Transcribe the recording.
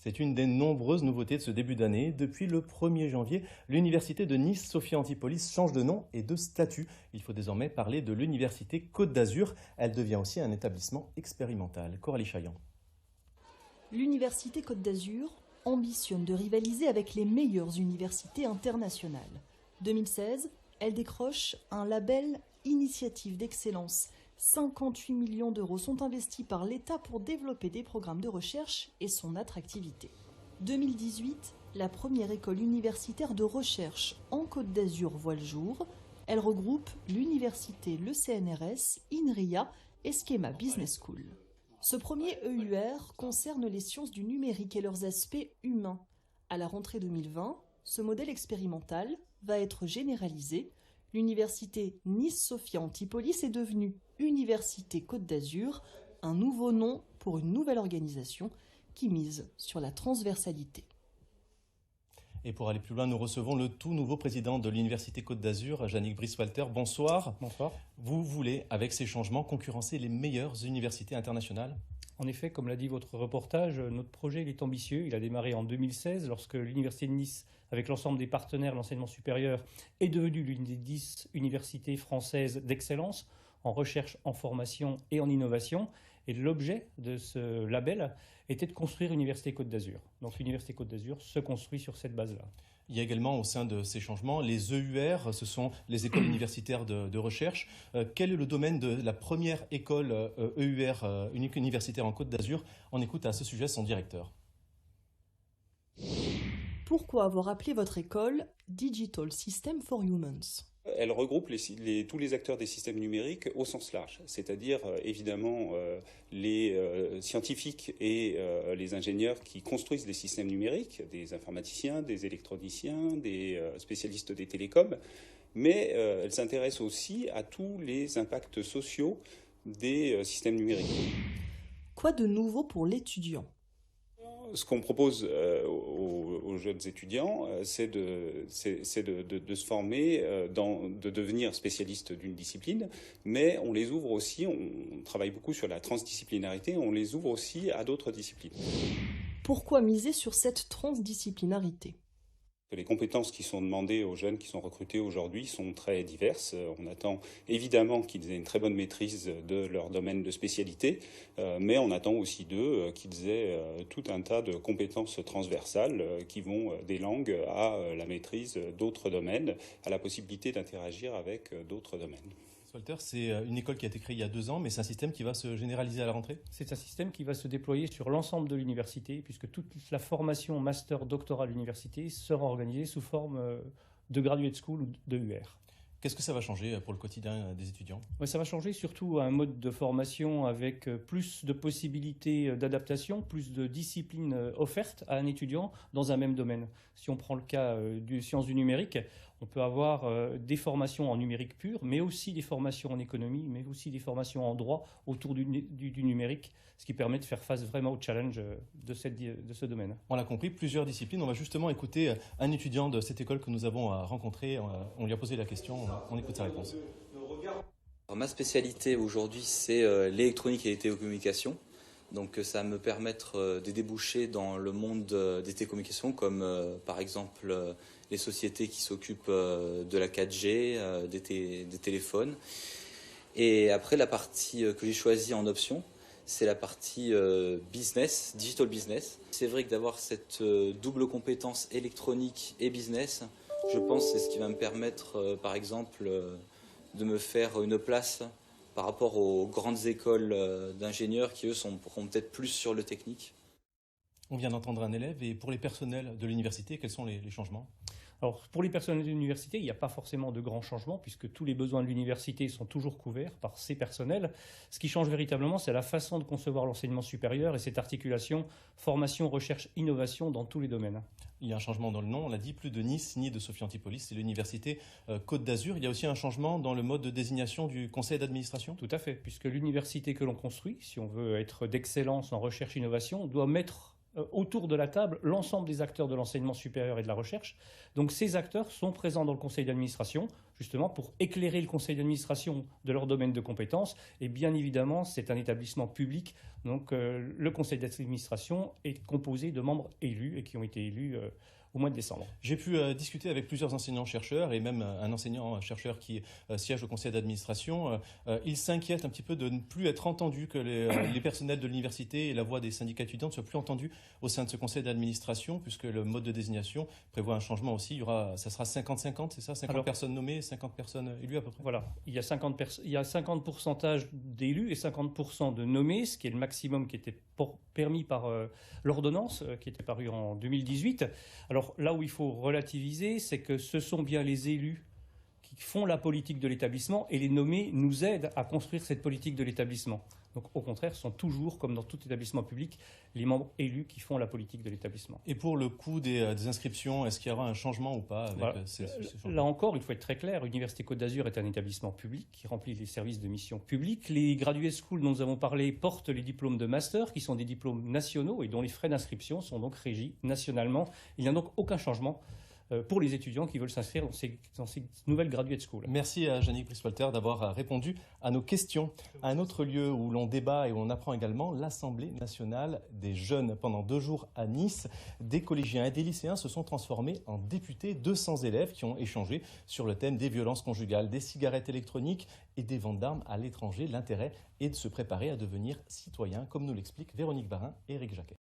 C'est une des nombreuses nouveautés de ce début d'année. Depuis le 1er janvier, l'université de Nice Sophia Antipolis change de nom et de statut. Il faut désormais parler de l'université Côte d'Azur. Elle devient aussi un établissement expérimental. Coralie Chaillan. L'université Côte d'Azur ambitionne de rivaliser avec les meilleures universités internationales. 2016, elle décroche un label Initiative d'excellence. 58 millions d'euros sont investis par l'État pour développer des programmes de recherche et son attractivité. 2018, la première école universitaire de recherche en Côte d'Azur voit le jour. Elle regroupe l'université, le CNRS, INRIA et Schema Business School. Ce premier EUR concerne les sciences du numérique et leurs aspects humains. À la rentrée 2020, ce modèle expérimental va être généralisé. L'université Nice Sophia Antipolis est devenue Université Côte d'Azur, un nouveau nom pour une nouvelle organisation qui mise sur la transversalité. Et pour aller plus loin, nous recevons le tout nouveau président de l'Université Côte d'Azur, Yannick Brice-Walter. Bonsoir. Bonsoir. Vous voulez, avec ces changements, concurrencer les meilleures universités internationales ? En effet, comme l'a dit votre reportage, notre projet il est ambitieux. Il a démarré en 2016 lorsque l'Université de Nice, avec l'ensemble des partenaires de l'enseignement supérieur, est devenue l'une des 10 universités françaises d'excellence en recherche, en formation et en innovation. Et l'objet de ce label était de construire l'Université Côte d'Azur. Donc l'Université Côte d'Azur se construit sur cette base-là. Il y a également au sein de ces changements les EUR, ce sont les écoles universitaires de recherche. Quel est le domaine de la première école EUR, unique universitaire en Côte d'Azur ? On écoute à ce sujet son directeur. Pourquoi avoir appelé votre école Digital System for Humans ? Elle regroupe tous les acteurs des systèmes numériques au sens large, c'est-à-dire évidemment les scientifiques et les ingénieurs qui construisent les systèmes numériques, des informaticiens, des électroniciens, des spécialistes des télécoms, mais elle s'intéresse aussi à tous les impacts sociaux des systèmes numériques. Quoi de nouveau pour l'étudiant ? Ce qu'on propose aux jeunes étudiants, c'est de se former, de devenir spécialiste d'une discipline, mais on les ouvre aussi, on travaille beaucoup sur la transdisciplinarité, on les ouvre aussi à d'autres disciplines. Pourquoi miser sur cette transdisciplinarité ? Les compétences qui sont demandées aux jeunes qui sont recrutés aujourd'hui sont très diverses. On attend évidemment qu'ils aient une très bonne maîtrise de leur domaine de spécialité, mais on attend aussi d'eux qu'ils aient tout un tas de compétences transversales qui vont des langues à la maîtrise d'autres domaines, à la possibilité d'interagir avec d'autres domaines. Walter, c'est une école qui a été créée il y a 2 ans, mais c'est un système qui va se généraliser à la rentrée ? C'est un système qui va se déployer sur l'ensemble de l'université, puisque toute la formation master, doctorat de l'université sera organisée sous forme de graduate school ou de UR. Qu'est-ce que ça va changer pour le quotidien des étudiants ? Ça va changer surtout un mode de formation avec plus de possibilités d'adaptation, plus de disciplines offertes à un étudiant dans un même domaine. Si on prend le cas des sciences du numérique, on peut avoir des formations en numérique pur, mais aussi des formations en économie, mais aussi des formations en droit autour du numérique, ce qui permet de faire face vraiment au challenge de ce domaine. On l'a compris, plusieurs disciplines. On va justement écouter un étudiant de cette école que nous avons rencontré. On lui a posé la question, on écoute sa réponse. Ma spécialité aujourd'hui, c'est l'électronique et les télécommunications. Donc ça va me permettre de déboucher dans le monde des télécommunications, comme par exemple les sociétés qui s'occupent de la 4G, des téléphones. Et après, la partie que j'ai choisie en option, c'est la partie business, digital business. C'est vrai que d'avoir cette double compétence électronique et business, je pense que c'est ce qui va me permettre, par exemple, de me faire une place par rapport aux grandes écoles d'ingénieurs qui, eux, seront peut-être plus sur le technique. On vient d'entendre un élève, et pour les personnels de l'université, quels sont les changements ? Alors, pour les personnels de l'université, il n'y a pas forcément de grands changements puisque tous les besoins de l'université sont toujours couverts par ces personnels. Ce qui change véritablement, c'est la façon de concevoir l'enseignement supérieur et cette articulation formation, recherche, innovation dans tous les domaines. Il y a un changement dans le nom, on l'a dit, plus de Nice ni de Sophia Antipolis, c'est l'université Côte d'Azur. Il y a aussi un changement dans le mode de désignation du conseil d'administration ? Tout à fait, puisque l'université que l'on construit, si on veut être d'excellence en recherche-innovation, doit mettre autour de la table l'ensemble des acteurs de l'enseignement supérieur et de la recherche. Donc ces acteurs sont présents dans le conseil d'administration, justement pour éclairer le conseil d'administration de leur domaine de compétences. Et bien évidemment, c'est un établissement public. Donc le conseil d'administration est composé de membres élus et qui ont été élus au mois de décembre. J'ai pu discuter avec plusieurs enseignants-chercheurs et même un enseignant-chercheur qui siège au conseil d'administration. Il s'inquiète un petit peu de ne plus être entendu, que les personnels de l'université et la voix des syndicats étudiants ne soient plus entendus au sein de ce conseil d'administration, puisque le mode de désignation prévoit un changement aussi. Ça sera 50-50, c'est ça, 50 personnes nommées, 50 personnes élues à peu près. Voilà, il y a 50% d'élus et 50% de nommés, ce qui est le maximum qui était permis par l'ordonnance qui était parue en 2018. Alors là où il faut relativiser, c'est que ce sont bien les élus qui font la politique de l'établissement et les nommés nous aident à construire cette politique de l'établissement. Donc au contraire, ce sont toujours, comme dans tout établissement public, les membres élus qui font la politique de l'établissement. Et pour le coût des inscriptions, est-ce qu'il y aura un changement ou pas avec ces changements ? Là encore, il faut être très clair, l'Université Côte d'Azur est un établissement public qui remplit les services de mission publique. Les graduate schools dont nous avons parlé portent les diplômes de master, qui sont des diplômes nationaux et dont les frais d'inscription sont donc régis nationalement. Il n'y a donc aucun changement pour les étudiants qui veulent s'inscrire dans ces nouvelles graduate schools. Merci à Yannick Brice-Walter d'avoir répondu à nos questions. Un autre lieu où l'on débat et où on apprend également, l'Assemblée nationale des jeunes. Pendant 2 jours à Nice, des collégiens et des lycéens se sont transformés en députés. 200 élèves qui ont échangé sur le thème des violences conjugales, des cigarettes électroniques et des ventes d'armes à l'étranger. L'intérêt est de se préparer à devenir citoyen, comme nous l'expliquent Véronique Barin et Éric Jacquet.